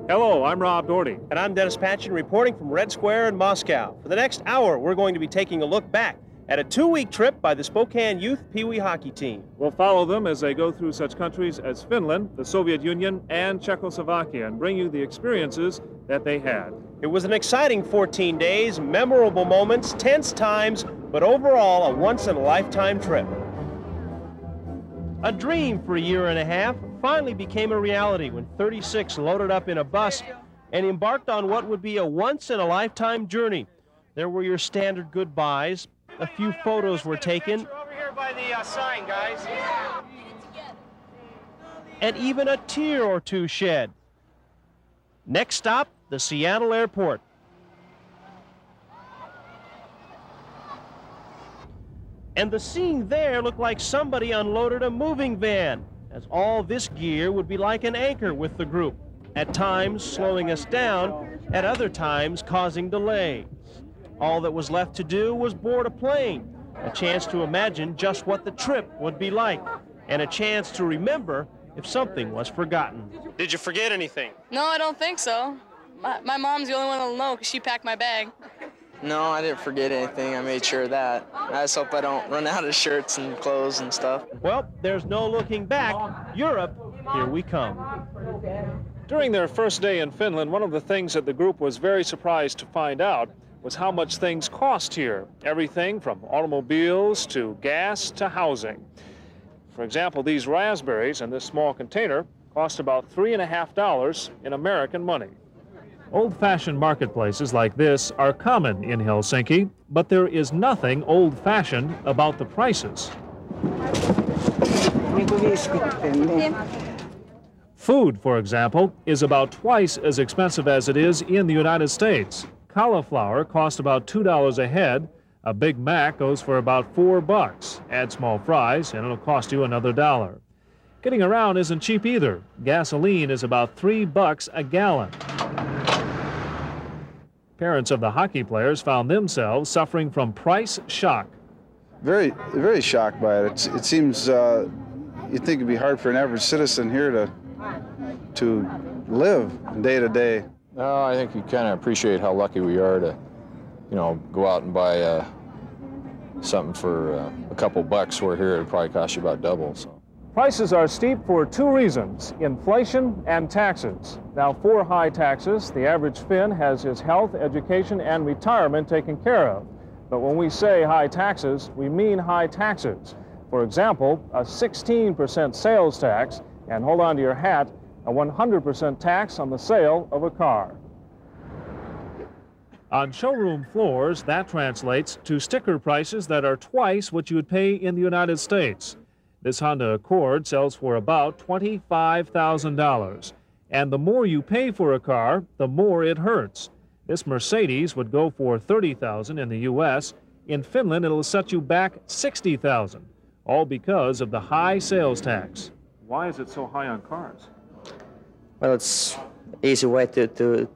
Hello, I'm Rob Doherty. And I'm Dennis Patchen reporting from Red Square in Moscow. For the next hour, we're going to be taking a look back at a 2-week trip by the Spokane Youth Pee Wee hockey team. We'll follow them as they go through such countries as Finland, the Soviet Union, and Czechoslovakia and bring you the experiences that they had. It was an exciting 14 days, memorable moments, tense times, but overall a once-in-a-lifetime trip. A dream for a year and a half finally became a reality when 36 loaded up in a bus and embarked on what would be a once-in-a-lifetime journey. There were your standard goodbyes. A few photos were taken. We're over here by the sign, guys. And even a tear or two shed. Next stop, the Seattle airport. And the scene there looked like somebody unloaded a moving van, as all this gear would be like an anchor with the group, at times slowing us down, at other times causing delays. All that was left to do was board a plane, a chance to imagine just what the trip would be like, and a chance to remember if something was forgotten. Did you forget anything? No, I don't think so. My mom's the only one that'll know because she packed my bag. No, I didn't forget anything. I made sure of that. I just hope I don't run out of shirts and clothes and stuff. Well, there's no looking back. Europe, here we come. During their first day in Finland, one of the things that the group was very surprised to find out was how much things cost here. Everything from automobiles to gas to housing. For example, these raspberries in this small container cost about $3.50 in American money. Old-fashioned marketplaces like this are common in Helsinki, but there is nothing old-fashioned about the prices. Food, for example, is about twice as expensive as it is in the United States. Cauliflower costs about $2 a head. A Big Mac goes for about $4. Add small fries, and it'll cost you another $1. Getting around isn't cheap either. Gasoline is about $3 a gallon. Parents of the hockey players found themselves suffering from price shock. Very, very shocked by it. It seems you'd think it'd be hard for an average citizen here to live day to day. No, I think you kind of appreciate how lucky we are to, go out and buy something for a couple bucks, where here it'd probably cost you about double. So. Prices are steep for two reasons: inflation and taxes. Now, for high taxes, the average Finn has his health, education, and retirement taken care of. But when we say high taxes, we mean high taxes. For example, a 16% sales tax, and hold on to your hat, a 100% tax on the sale of a car. On showroom floors, that translates to sticker prices that are twice what you would pay in the United States. This Honda Accord sells for about $25,000. And the more you pay for a car, the more it hurts. This Mercedes would go for $30,000 in the U.S. In Finland, it'll set you back $60,000, all because of the high sales tax. Why is it so high on cars? Well, it's easy way to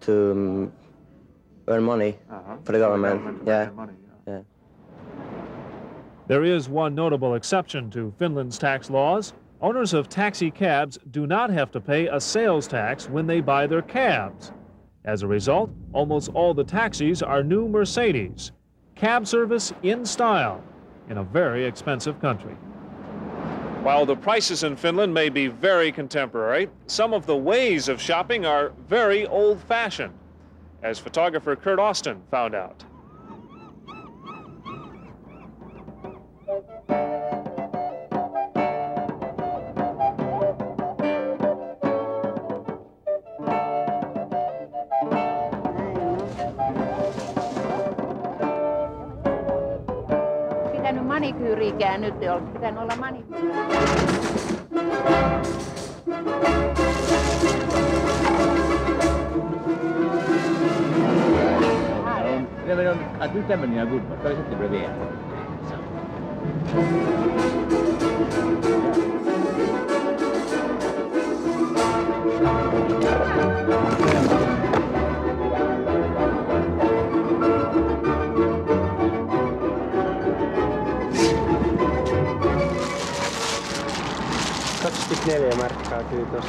earn money for the government. Yeah. There is one notable exception to Finland's tax laws. Owners of taxi cabs do not have to pay a sales tax when they buy their cabs. As a result, almost all the taxis are new Mercedes. Cab service in style in a very expensive country. While the prices in Finland may be very contemporary, some of the ways of shopping are very old-fashioned, as photographer Kurt Austin found out. Manikyyriikään nyt ei ole. Pitänyt olla manikyyri. Att du stämmer dina gubbar, så sitter bredvid. $24 markkaa, kiitos.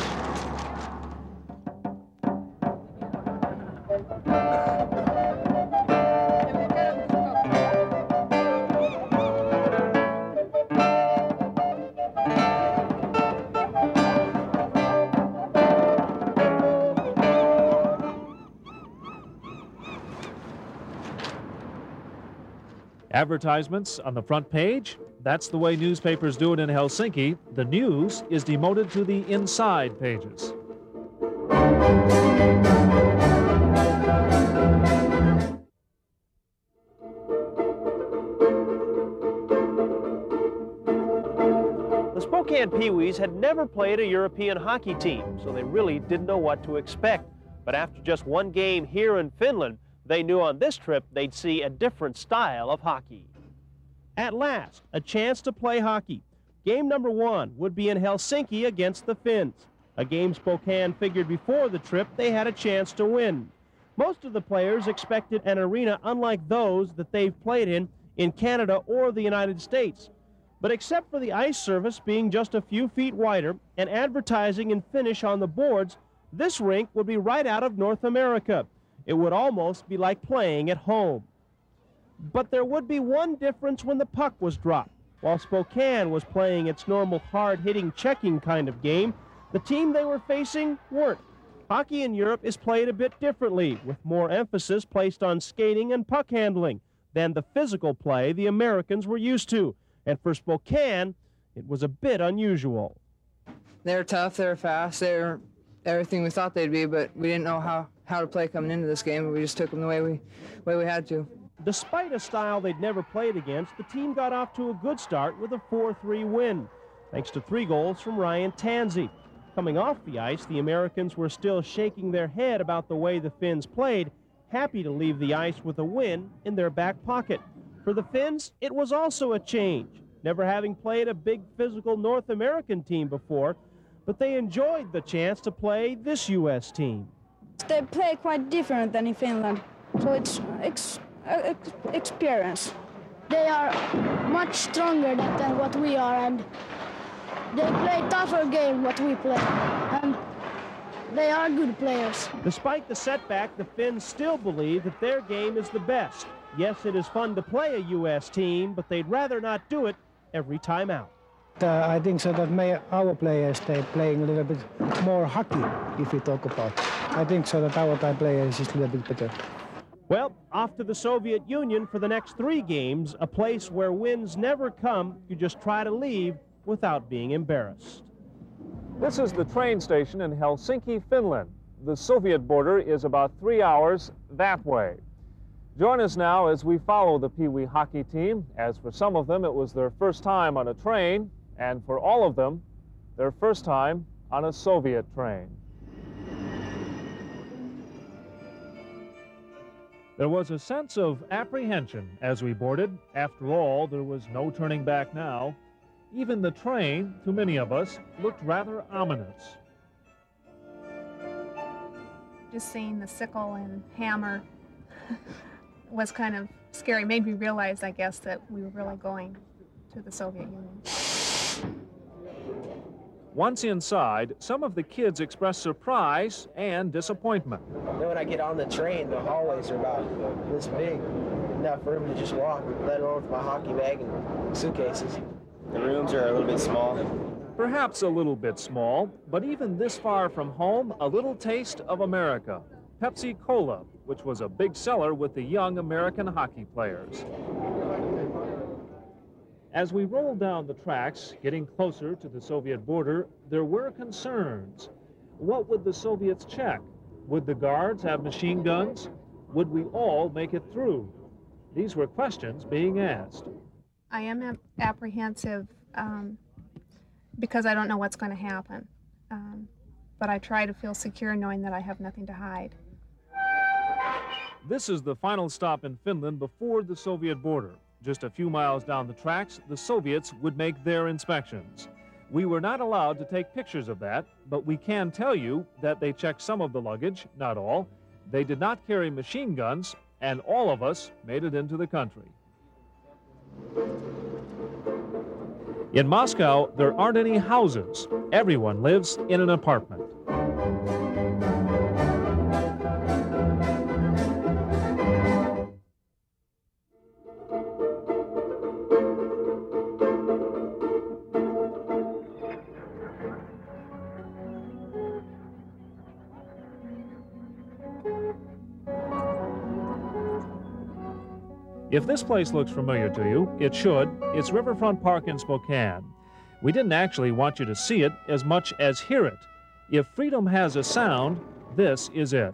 Advertisements on the front page, that's the way newspapers do it in Helsinki. The news is demoted to the inside pages. The Spokane Pee-wees had never played a European hockey team, so they really didn't know what to expect. But after just one game here in Finland, they knew on this trip they'd see a different style of hockey. At last, a chance to play hockey. Game number 1 would be in Helsinki against the Finns, a game Spokane figured before the trip they had a chance to win. Most of the players expected an arena unlike those that they've played in Canada or the United States. But except for the ice surface being just a few feet wider and advertising in Finnish on the boards, this rink would be right out of North America. It would almost be like playing at home. But there would be one difference when the puck was dropped. While Spokane was playing its normal hard-hitting checking kind of game, the team they were facing weren't. Hockey in Europe is played a bit differently, with more emphasis placed on skating and puck handling than the physical play the Americans were used to. And for Spokane, it was a bit unusual. They're tough, they're fast, they're everything we thought they'd be, but we didn't know how to play coming into this game, and we just took them the way we had to. Despite a style they'd never played against, the team got off to a good start with a 4-3 win, thanks to 3 goals from Ryan Tansey. Coming off the ice, the Americans were still shaking their head about the way the Finns played, happy to leave the ice with a win in their back pocket. For the Finns, it was also a change, never having played a big physical North American team before, but they enjoyed the chance to play this U.S. team. They play quite different than in Finland, so it's experience. They are much stronger than what we are, and they play tougher game what we play, and they are good players. Despite the setback, the Finns still believe that their game is the best. Yes, it is fun to play a U.S. team, but they'd rather not do it every time out. I think so that our players, they're playing a little bit more hockey, if we talk about. I think so that our players is a little bit better. Well, off to the Soviet Union for the next 3 games, a place where wins never come. You just try to leave without being embarrassed. This is the train station in Helsinki, Finland. The Soviet border is about 3 hours that way. Join us now as we follow the Pee Wee hockey team, as for some of them it was their first time on a train, and for all of them, their first time on a Soviet train. There was a sense of apprehension as we boarded. After all, there was no turning back now. Even the train, to many of us, looked rather ominous. Just seeing the sickle and hammer was kind of scary. Made me realize, I guess, that we were really going to the Soviet Union. Once inside, some of the kids expressed surprise and disappointment. Then when I get on the train, the hallways are about this big. Enough room to just walk, let alone with my hockey bag and suitcases. The rooms are a little bit small. Perhaps a little bit small, but even this far from home, a little taste of America. Pepsi Cola, which was a big seller with the young American hockey players. As we rolled down the tracks, getting closer to the Soviet border, there were concerns. What would the Soviets check? Would the guards have machine guns? Would we all make it through? These were questions being asked. I am apprehensive because I don't know what's going to happen. But I try to feel secure knowing that I have nothing to hide. This is the final stop in Finland before the Soviet border. Just a few miles down the tracks, the Soviets would make their inspections. We were not allowed to take pictures of that, but we can tell you that they checked some of the luggage, not all. They did not carry machine guns, and all of us made it into the country. In Moscow, there aren't any houses. Everyone lives in an apartment. If this place looks familiar to you, it should. It's Riverfront Park in Spokane. We didn't actually want you to see it as much as hear it. If freedom has a sound, this is it.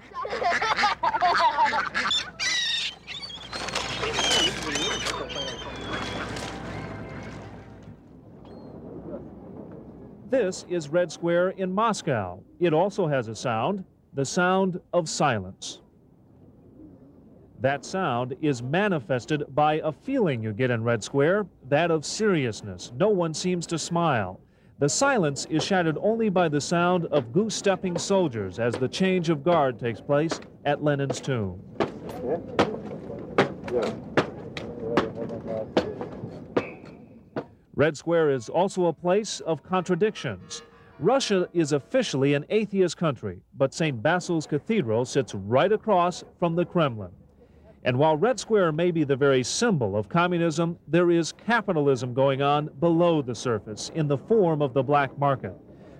This is Red Square in Moscow. It also has a sound, the sound of silence. That sound is manifested by a feeling you get in Red Square, that of seriousness. No one seems to smile. The silence is shattered only by the sound of goose-stepping soldiers as the change of guard takes place at Lenin's tomb. Red Square is also a place of contradictions. Russia is officially an atheist country, but St. Basil's Cathedral sits right across from the Kremlin. And while Red Square may be the very symbol of communism, there is capitalism going on below the surface in the form of the black market.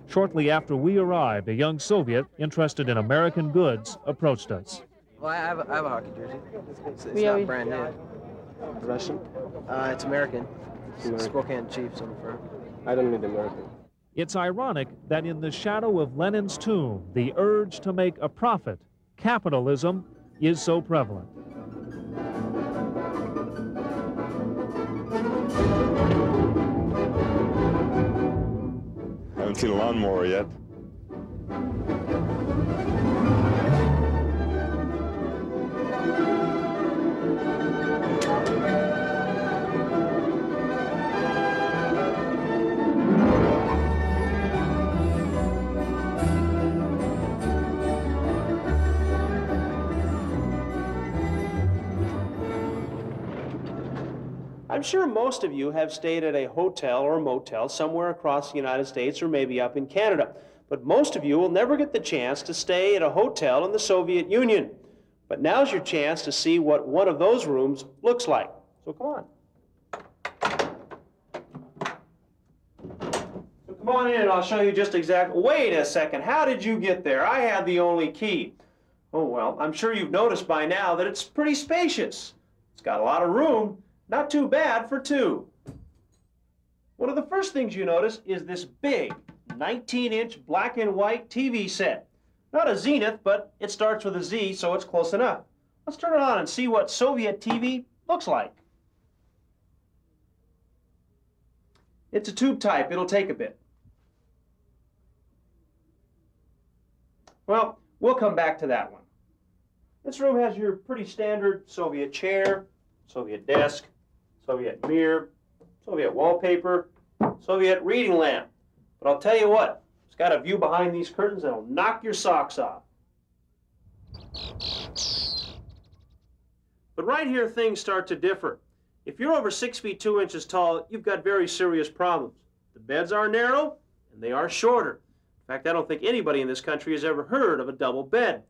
Shortly after we arrived, a young Soviet interested in American goods approached us. Well, I have a hockey jersey. It's not brand new. Russian? It's American. Spokane Chiefs on the front. I don't need American. It's ironic that in the shadow of Lenin's tomb, the urge to make a profit, capitalism, is so prevalent. I haven't seen a lawnmower yet. I'm sure most of you have stayed at a hotel or motel somewhere across the United States or maybe up in Canada. But most of you will never get the chance to stay at a hotel in the Soviet Union. But now's your chance to see what one of those rooms looks like. So come on. So come on in and I'll show you just exactly. Wait a second. How did you get there? I had the only key. Oh, well, I'm sure you've noticed by now that it's pretty spacious. It's got a lot of room. Not too bad for two. One of the first things you notice is this big 19-inch black and white TV set. Not a Zenith, but it starts with a Z, so it's close enough. Let's turn it on and see what Soviet TV looks like. It's a tube type. It'll take a bit. Well, we'll come back to that one. This room has your pretty standard Soviet chair, Soviet desk, Soviet mirror, Soviet wallpaper, Soviet reading lamp. But I'll tell you what, it's got a view behind these curtains that'll knock your socks off. But right here, things start to differ. If you're over 6 feet 2 inches tall, you've got very serious problems. The beds are narrow, and they are shorter. In fact, I don't think anybody in this country has ever heard of a double bed.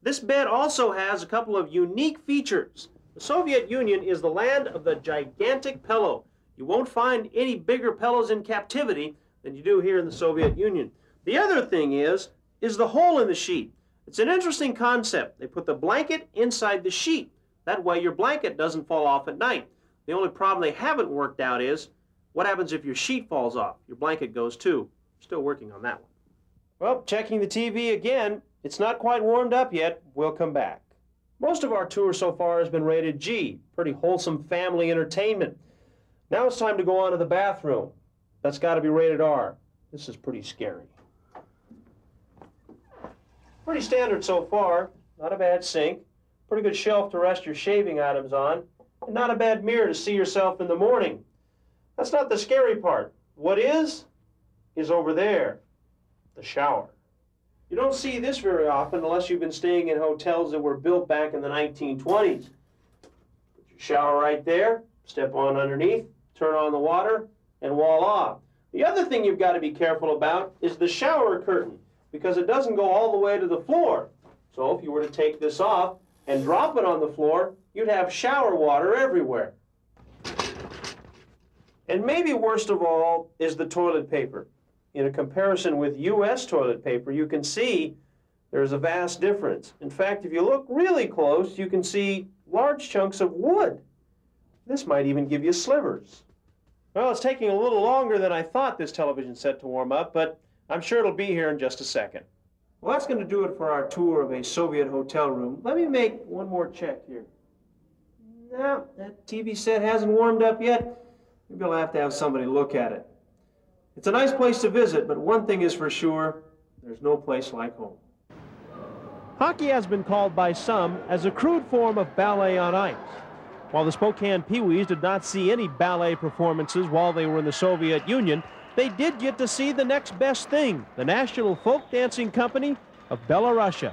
This bed also has a couple of unique features. The Soviet Union is the land of the gigantic pillow. You won't find any bigger pillows in captivity than you do here in the Soviet Union. The other thing is the hole in the sheet. It's an interesting concept. They put the blanket inside the sheet. That way your blanket doesn't fall off at night. The only problem they haven't worked out is what happens if your sheet falls off? Your blanket goes too. Still working on that one. Well, checking the TV again. It's not quite warmed up yet. We'll come back. Most of our tour so far has been rated G, pretty wholesome family entertainment. Now it's time to go on to the bathroom. That's got to be rated R. This is pretty scary. Pretty standard so far. Not a bad sink. Pretty good shelf to rest your shaving items on. And not a bad mirror to see yourself in the morning. That's not the scary part. What is over there. The shower. You don't see this very often unless you've been staying in hotels that were built back in the 1920s. Put your shower right there, step on underneath, turn on the water, and voila. The other thing you've got to be careful about is the shower curtain, because it doesn't go all the way to the floor. So if you were to take this off and drop it on the floor, you'd have shower water everywhere. And maybe worst of all is the toilet paper. In a comparison with U.S. toilet paper, you can see there's a vast difference. In fact, if you look really close, you can see large chunks of wood. This might even give you slivers. Well, it's taking a little longer than I thought, this television set, to warm up, but I'm sure it'll be here in just a second. Well, that's going to do it for our tour of a Soviet hotel room. Let me make one more check here. No, that TV set hasn't warmed up yet. Maybe I'll have to have somebody look at it. It's a nice place to visit, but one thing is for sure, there's no place like home. Hockey has been called by some as a crude form of ballet on ice. While the Spokane Pee-wees did not see any ballet performances while they were in the Soviet Union, they did get to see the next best thing, the National Folk Dancing Company of Belarusia.